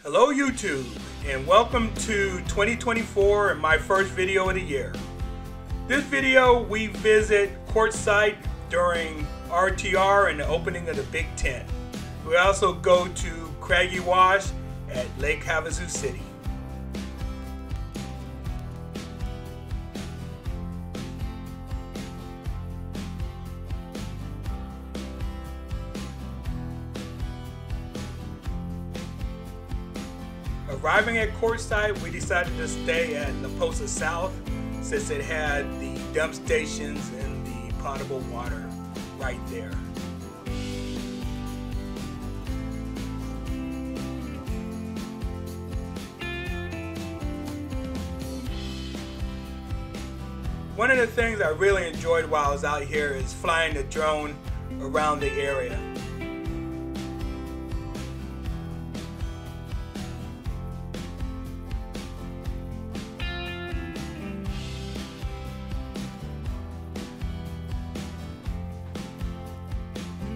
Hello YouTube, and welcome to 2024 and my first video of the year. This video we visit Quartzsite during RTR and the opening of the Big Tent. We also go to Craggy Wash at Lake Havasu City. Arriving at Quartzsite, we decided to stay at the Posa South since it had the dump stations and the potable water right there. One of the things I really enjoyed while I was out here is flying the drone around the area.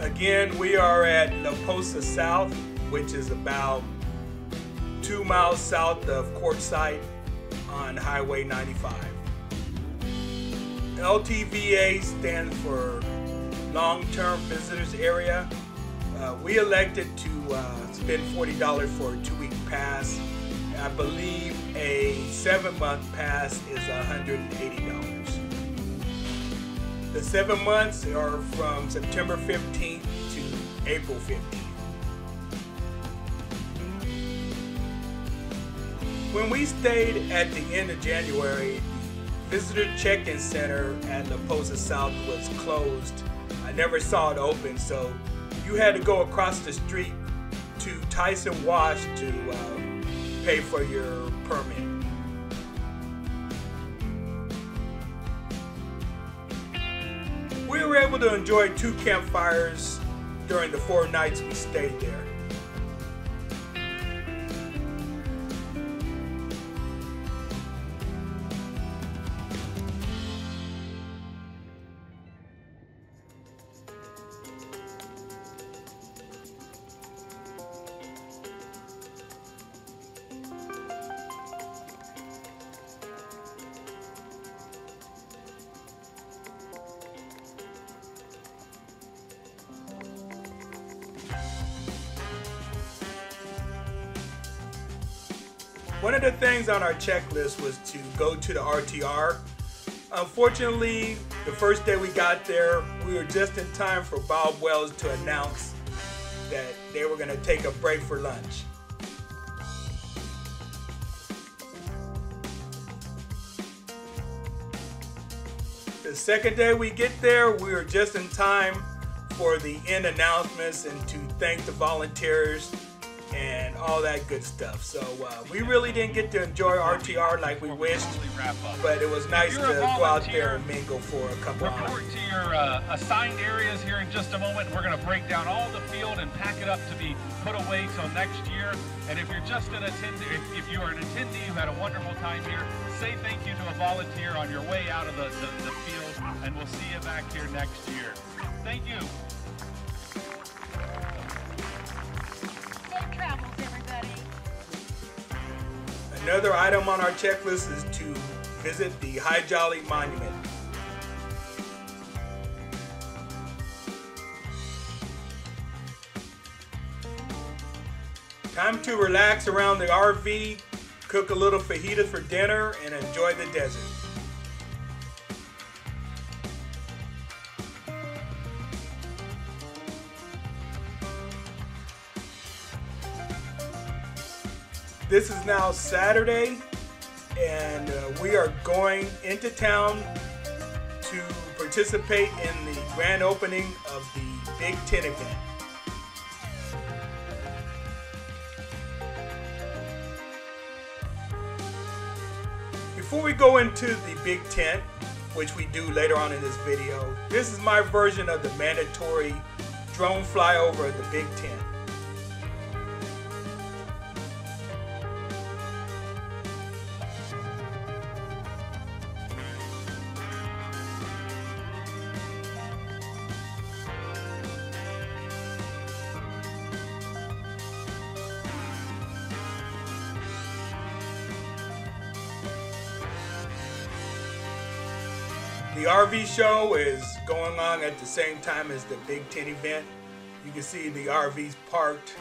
Again, we are at the Posa South, which is about 2 miles south of Quartzsite on Highway 95. LTVA stands for Long-Term Visitors Area. We elected to spend $40 for a 2-week pass. I believe a 7-month pass is $180. The 7 months are from September 15th to April 15th. When we stayed at the end of January, the visitor check-in center at the Posa South was closed. I never saw it open, so you had to go across the street to Tyson Wash to pay for your permit. We were able to enjoy 2 campfires during the 4 nights we stayed there. One of the things on our checklist was to go to the RTR. Unfortunately, the first day we got there, we were just in time for Bob Wells to announce that they were going to take a break for lunch. The second day we get there, we were just in time for the end announcements and to thank the volunteers and all that good stuff. So we really didn't get to enjoy RTR like we wished, but it was nice to go out there and mingle for a couple hours. Report to your assigned areas here in just a moment. We're going to break down all the field and pack it up to be put away till next year. And if you're just an attendee, if you're an attendee who had a wonderful time here, say thank you to a volunteer on your way out of the field, and we'll see you back here next year. Thank you. Another item on our checklist is to visit the High Jolly Monument. Time to relax around the RV, cook a little fajitas for dinner, and enjoy the desert. This is now Saturday, and we are going into town to participate in the grand opening of the Big Tent event. Before we go into the Big Tent, which we do later on in this video, this is my version of the mandatory drone flyover of the Big Tent. The RV show is going on at the same time as the Big Tent event. You can see the RVs parked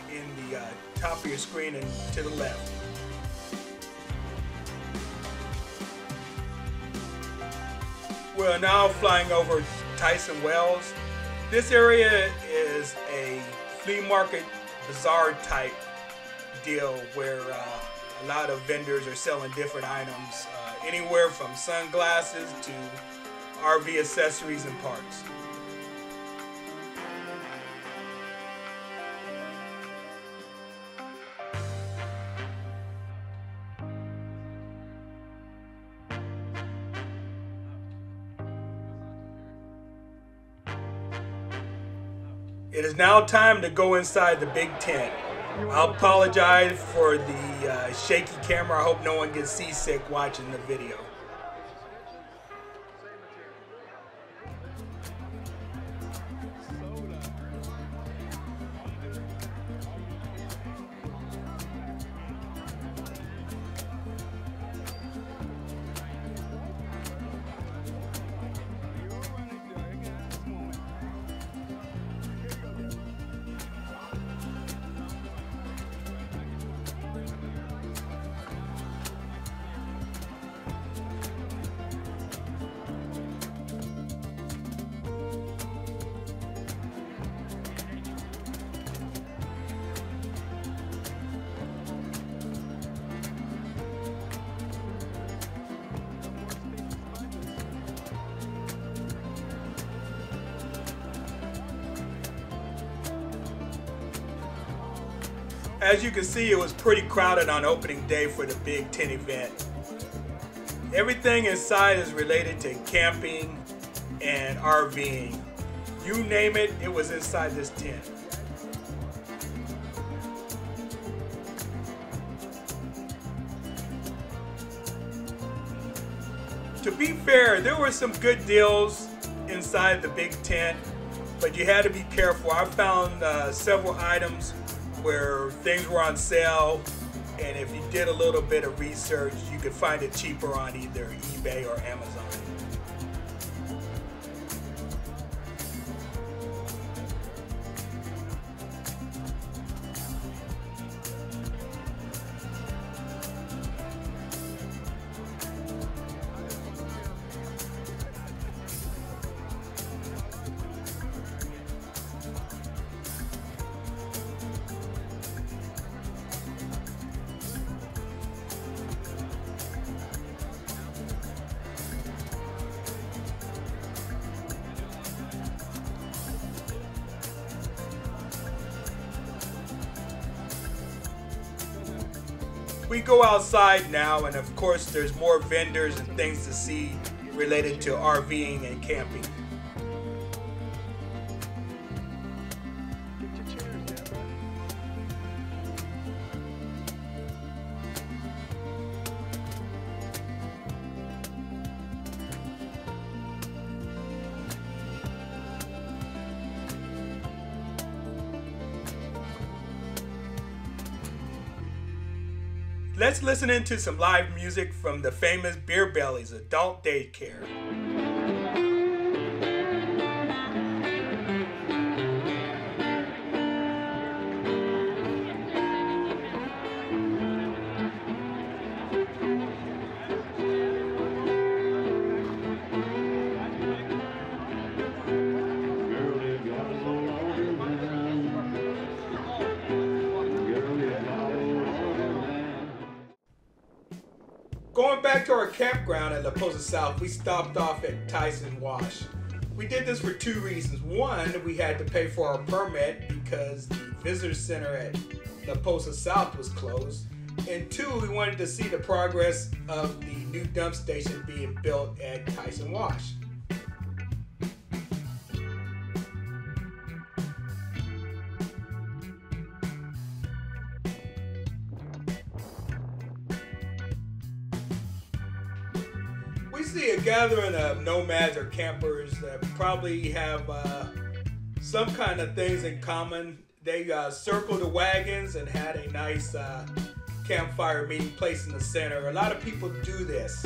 in the top of your screen and to the left. We're now flying over Tyson Wells. This area is a flea market bazaar type deal where a lot of vendors are selling different items, anywhere from sunglasses to RV accessories and parts. It is now time to go inside the big tent. I'll apologize for the shaky camera. I hope no one gets seasick watching the video. As you can see, it was pretty crowded on opening day for the Big Tent event. Everything inside is related to camping and RVing. You name it, it was inside this tent. To be fair, there were some good deals inside the Big Tent, but you had to be careful. I found several items where things were on sale, and if you did a little bit of research, you could find it cheaper on either eBay or Amazon. We go outside now, and of course there's more vendors and things to see related to RVing and camping. Let's listen into some live music from the famous Beer Belly's Adult Daycare. Going back to our campground at Posa South, we stopped off at Tyson Wash. We did this for two reasons. One, we had to pay for our permit because the visitor center at Posa South was closed. And two, we wanted to see the progress of the new dump station being built at Tyson Wash. We see a gathering of nomads or campers that probably have some kind of things in common. They circled the wagons and had a nice campfire meeting place in the center. A lot of people do this.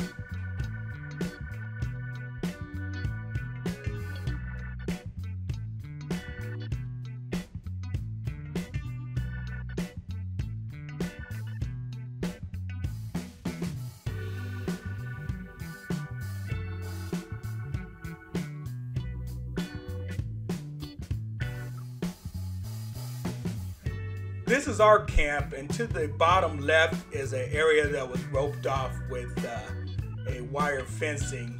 this is our camp, and to the bottom left is an area that was roped off with a wire fencing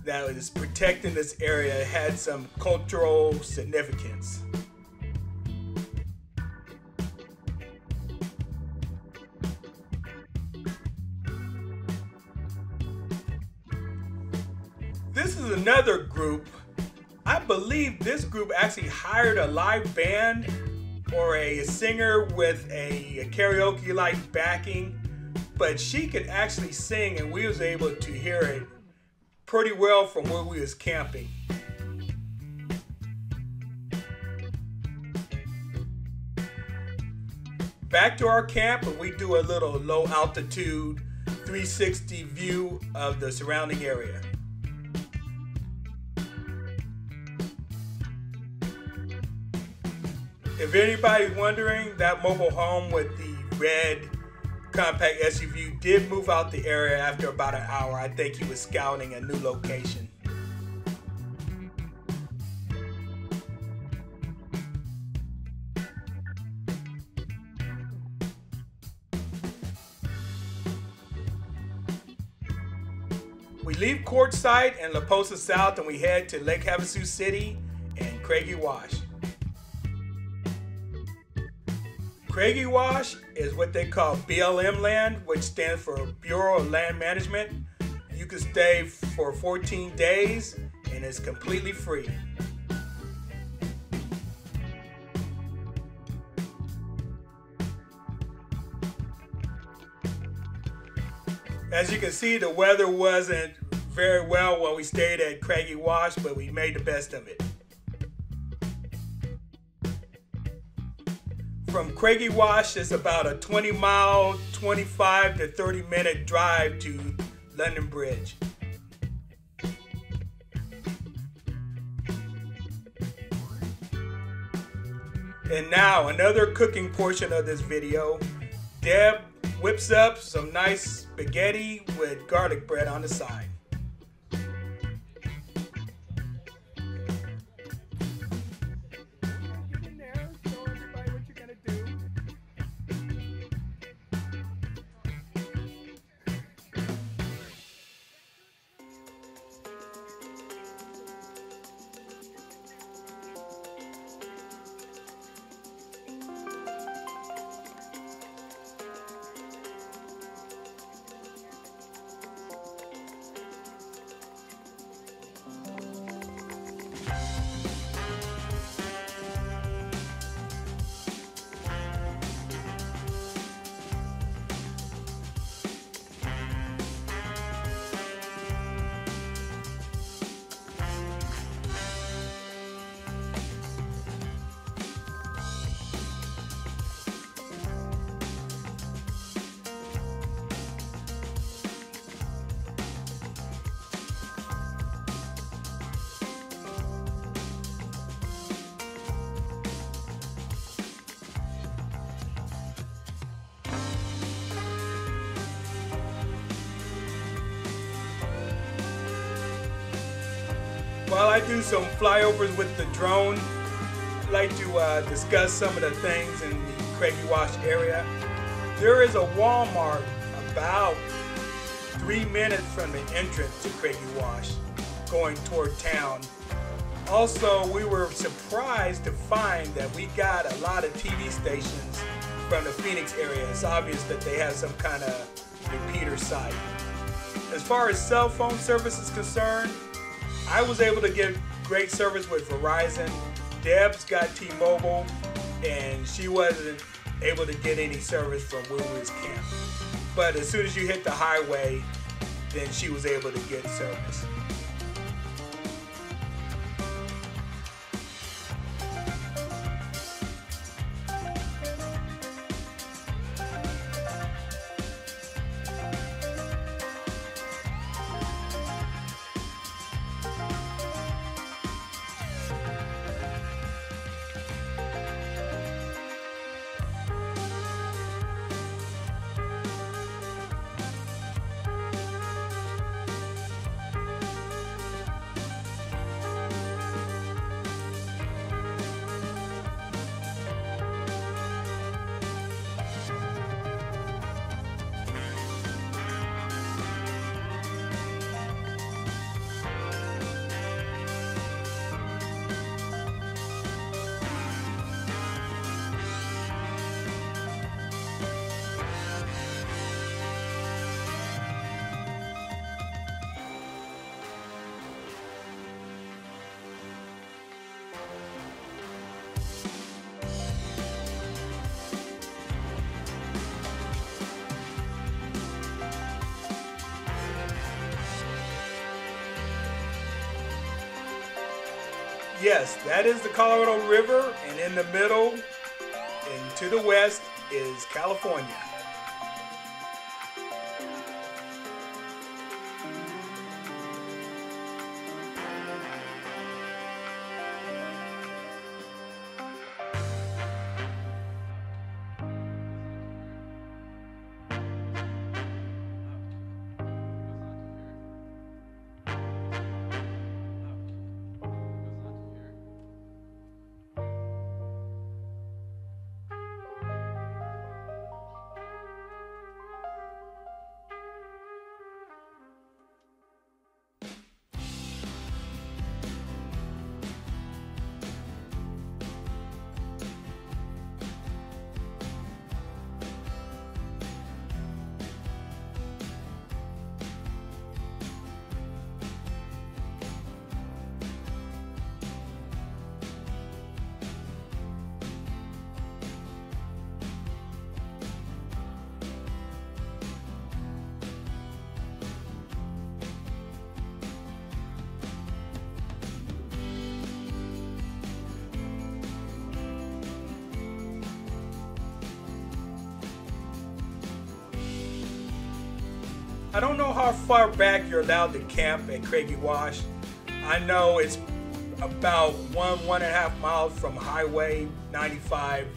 that is protecting this area. It had some cultural significance. This is another group. I believe this group actually hired a live band or a singer with a karaoke-like backing, but she could actually sing, and we was able to hear it pretty well from where we was camping. Back to our camp, and we do a little low altitude 360 view of the surrounding area. If anybody's wondering, that mobile home with the red compact SUV did move out the area after about an hour. I think he was scouting a new location. We leave Quartzsite and Posa South, and we head to Lake Havasu City and Craggy Wash. Craggy Wash is what they call BLM land, which stands for Bureau of Land Management. You can stay for 14 days and it's completely free. As you can see, the weather wasn't very well while we stayed at Craggy Wash, but we made the best of it. From Craggy Wash, it's about a 20-mile, 25 to 30-minute drive to London Bridge. And now, another cooking portion of this video. Deb whips up some nice spaghetti with garlic bread on the side. While I do some flyovers with the drone, I'd like to discuss some of the things in the Craggy Wash area. There is a Walmart about 3 minutes from the entrance to Craggy Wash, going toward town. Also, we were surprised to find that we got a lot of TV stations from the Phoenix area. It's obvious that they have some kind of repeater site. As far as cell phone service is concerned, I was able to get great service with Verizon. Deb's got T-Mobile, and she wasn't able to get any service from where we was camped. But as soon as you hit the highway, then she was able to get service. yes, that is the Colorado River, and in the middle and to the west is California. I don't know how far back you're allowed to camp at Craggy Wash. I know it's about 1.5 miles from Highway 95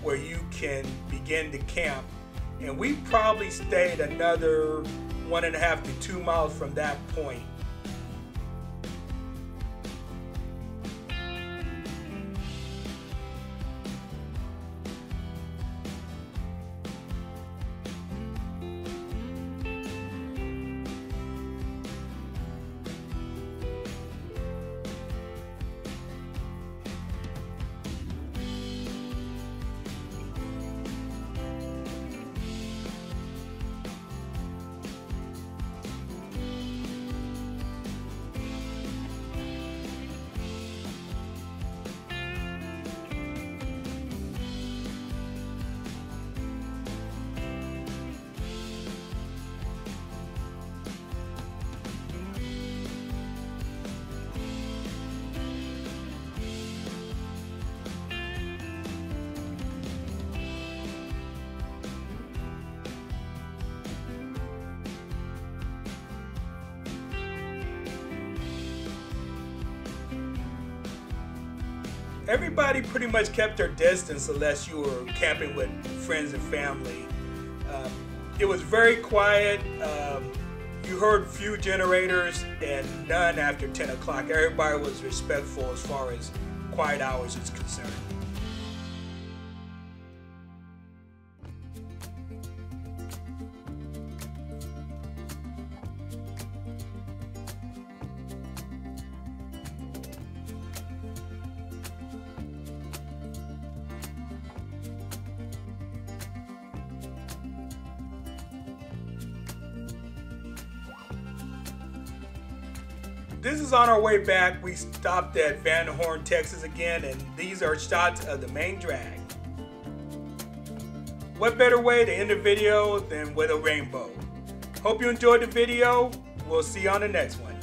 where you can begin to camp. And we probably stayed another 1.5 to 2 miles from that point. Everybody pretty much kept their distance unless you were camping with friends and family. It was very quiet. You heard few generators and none after 10 o'clock. Everybody was respectful as far as quiet hours is concerned. This is on our way back. We stopped at Van Horn, Texas again, and these are shots of the main drag. What better way to end a video than with a rainbow? Hope you enjoyed the video. We'll see you on the next one.